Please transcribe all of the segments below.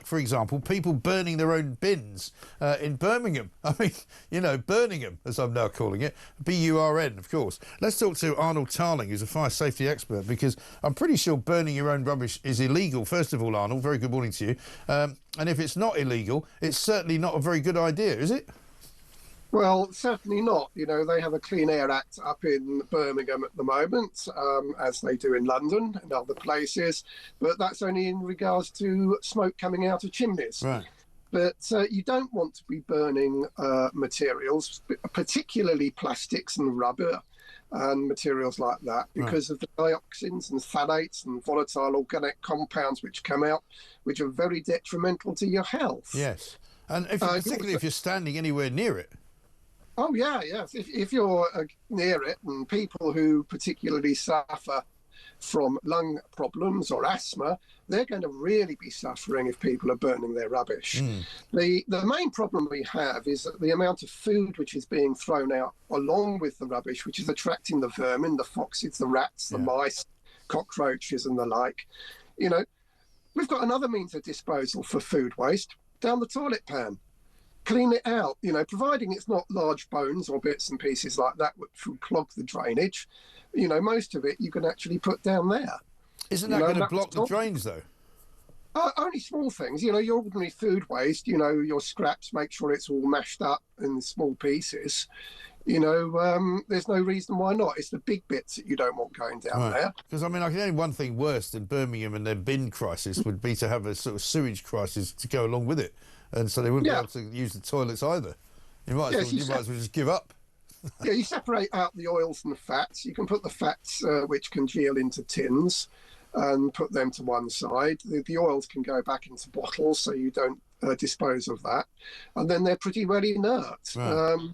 like, for example, people burning their own bins in Birmingham. I mean, you know, Birmingham, as I'm now calling it, B-U-R-N, of course. Let's talk to Arnold Tarling, who's a fire safety expert, because I'm pretty sure burning your own rubbish is illegal. First of all, Arnold, very good morning to you. And if it's not illegal, it's certainly not a very good idea, is it? Well, certainly not. You know, they have a Clean Air Act up in Birmingham at the moment, as they do in London and other places, but that's only in regards to smoke coming out of chimneys. Right. But you don't want to be burning materials, particularly plastics and rubber and materials like that, because of the dioxins and phthalates and volatile organic compounds which come out, which are very detrimental to your health. Yes. And particularly if you're standing anywhere near it. Oh, yeah, yes. If you're near it, and people who particularly suffer from lung problems or asthma, they're going to really be suffering if people are burning their rubbish. The main problem we have is that the amount of food which is being thrown out along with the rubbish, which is attracting the vermin, the foxes, the rats, the mice, cockroaches and the like. You know, we've got another means of disposal for food waste down the toilet pan. Clean it out, you know, providing it's not large bones or bits and pieces like that which will clog the drainage. You know, most of it you can actually put down there. Isn't that going to block the drains, though? Only small things. You know, your ordinary food waste, you know, your scraps, make sure it's all mashed up in small pieces. You know, there's no reason why not. It's the big bits that you don't want going down there. Because, I mean, I can only one thing worse than Birmingham and their bin crisis would be to have a sort of sewage crisis to go along with it. And so they wouldn't be able to use the toilets either. You might as well just give up. Yeah, you separate out the oils and the fats. You can put the fats which congeal into tins and put them to one side. The oils can go back into bottles, so you don't dispose of that. And then they're pretty well inert. Right.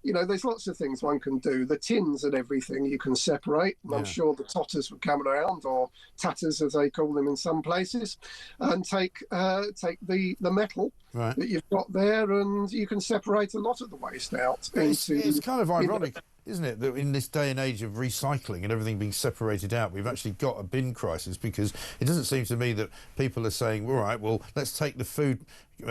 You know, there's lots of things one can do. The tins and everything you can separate. And I'm sure the totters would come around, or tatters as they call them in some places, and take the metal that you've got there, and you can separate a lot of the waste out. It's kind of ironic, isn't it, that in this day and age of recycling and everything being separated out, we've actually got a bin crisis, because it doesn't seem to me that people are saying, all right, well, let's take the food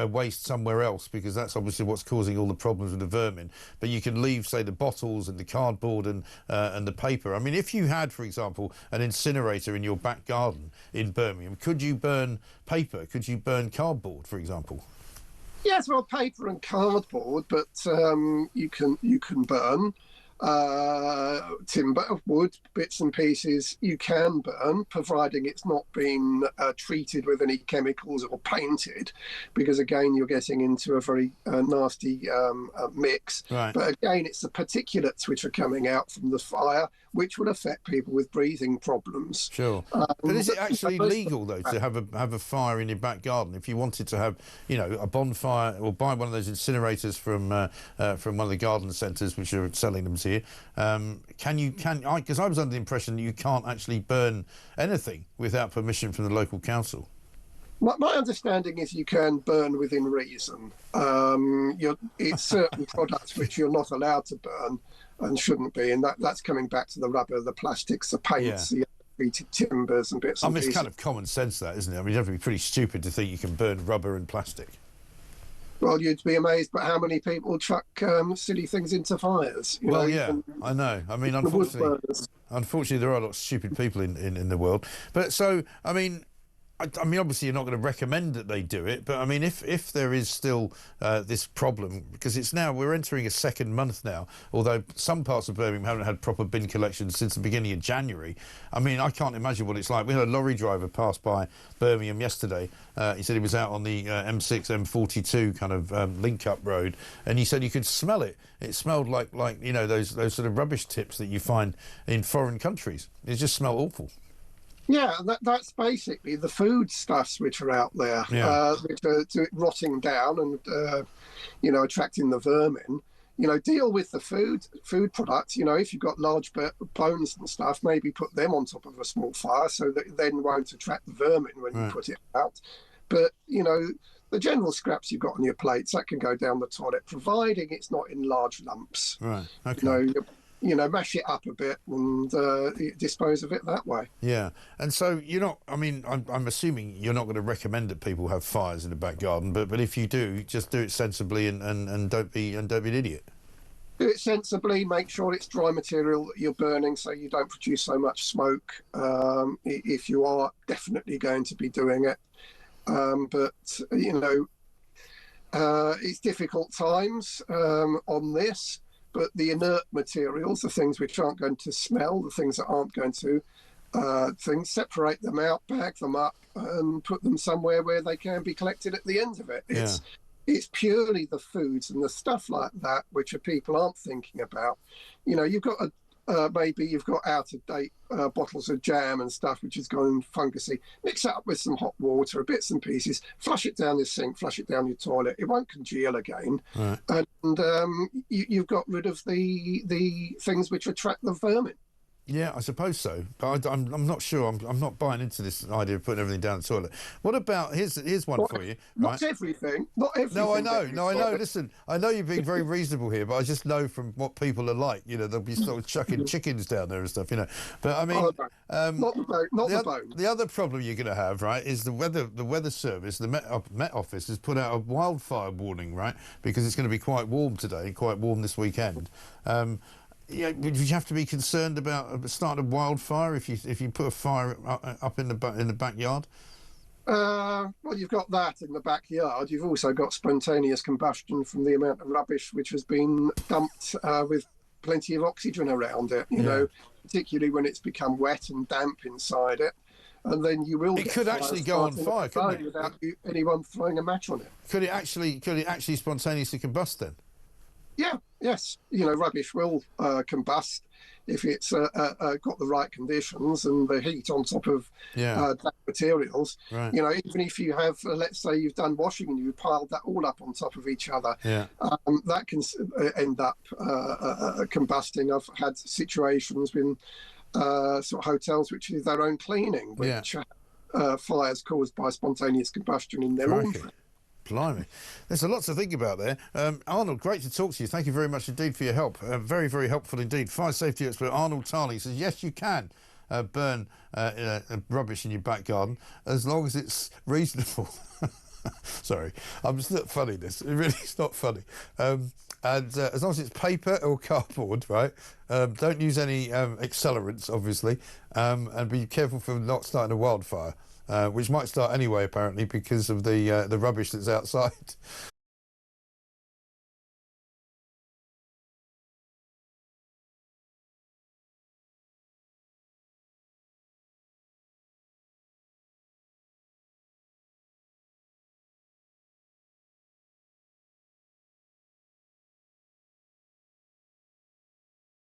waste somewhere else, because that's obviously what's causing all the problems with the vermin. But you can leave, say, the bottles and the cardboard and the paper. I mean, if you had, for example, an incinerator in your back garden in Birmingham, could you burn paper? Could you burn cardboard, for example? Yes, well, paper and cardboard, but you can burn timber, wood, bits and pieces you can burn, providing it's not been treated with any chemicals or painted, because again you're getting into a very nasty mix. Right. But again, it's the particulates which are coming out from the fire which would affect people with breathing problems. Sure. But is it actually legal, though, to have a fire in your back garden? If you wanted to have, you know, a bonfire, or buy one of those incinerators from one of the garden centres which are selling them to you, because I was under the impression that you can't actually burn anything without permission from the local council. My understanding is you can burn within reason. It's certain products which you're not allowed to burn and shouldn't be, and that's coming back to the rubber, the plastics, the paints, the treated timbers and bits and pieces. It's kind of common sense, that, isn't it? I mean, you have to be pretty stupid to think you can burn rubber and plastic. Well, you'd be amazed by how many people chuck silly things into fires. I know. I mean, unfortunately, there are a lot of stupid people in the world. But so, I mean, obviously you're not going to recommend that they do it, but I mean, if there is still this problem, because we're entering a second month now, although some parts of Birmingham haven't had proper bin collection since the beginning of January. I mean, I can't imagine what it's like. We had a lorry driver pass by Birmingham yesterday. He said he was out on the M6, M42 kind of link-up road, and he said you could smell it. It smelled like you know, those sort of rubbish tips that you find in foreign countries. It just smelled awful. Yeah, that's basically the foodstuffs which are out there, which are rotting down and, you know, attracting the vermin. You know, deal with the food products. You know, if you've got large bones and stuff, maybe put them on top of a small fire so that it then won't attract the vermin when you put it out. But, you know, the general scraps you've got on your plates, that can go down the toilet, providing it's not in large lumps. Right, okay. You know, mash it up a bit and dispose of it that way. Yeah, and so you're not. I mean, I'm assuming you're not going to recommend that people have fires in the back garden, but if you do, just do it sensibly and don't be an idiot. Do it sensibly. Make sure it's dry material that you're burning, so you don't produce so much smoke. If you are definitely going to be doing it, but it's difficult times on this. But the inert materials, the things which aren't going to smell, the things that aren't going to separate them out, bag them up, and put them somewhere where they can be collected at the end of it. It's purely the foods and the stuff like that which people aren't thinking about. You've got maybe you've got out of date bottles of jam and stuff which has gone fungusy. Mix it up with some hot water, bits and pieces, flush it down your sink, flush it down your toilet. It won't congeal again, right. And you've got rid of the things which attract the vermin. Yeah, I suppose so, but I'm not sure. I'm not buying into this idea of putting everything down the toilet. What about here's one for you? Not everything. Not everything. No, I know. Listen, I know you're being very reasonable here, but I just know from what people are like. They'll be sort of chucking chickens down there and stuff. But I mean, not the bone. The other problem you're going to have, right, is the weather service. The Met Office has put out a wildfire warning, right, because it's going to be quite warm today, quite warm this weekend. Would you have to be concerned about starting a wildfire if you put a fire up in the backyard? Well, you've got that in the backyard. You've also got spontaneous combustion from the amount of rubbish which has been dumped with plenty of oxygen around it. You know, particularly when it's become wet and damp inside it. And then you will. It could actually go on fire, couldn't it? Without anyone throwing a match on it. Could it actually spontaneously combust then? Yeah, yes. Rubbish will combust if it's got the right conditions and the heat on top of damp materials. Right. Even if you have, let's say you've done washing and you've piled that all up on top of each other, that can end up combusting. I've had situations with sort of hotels which do their own cleaning, which fires caused by spontaneous combustion in their laundry. Blimey. There's a lot to think about there. Arnold, great to talk to you. Thank you very much indeed for your help. Very, very helpful indeed. Fire safety expert Arnold Tarling says, yes, you can burn rubbish in your back garden as long as it's reasonable. Sorry, it's not funny, this. It really is not funny. And as long as it's paper or cardboard, right? Don't use any accelerants, obviously, and be careful for not starting a wildfire. Which might start anyway, apparently, because of the rubbish that's outside.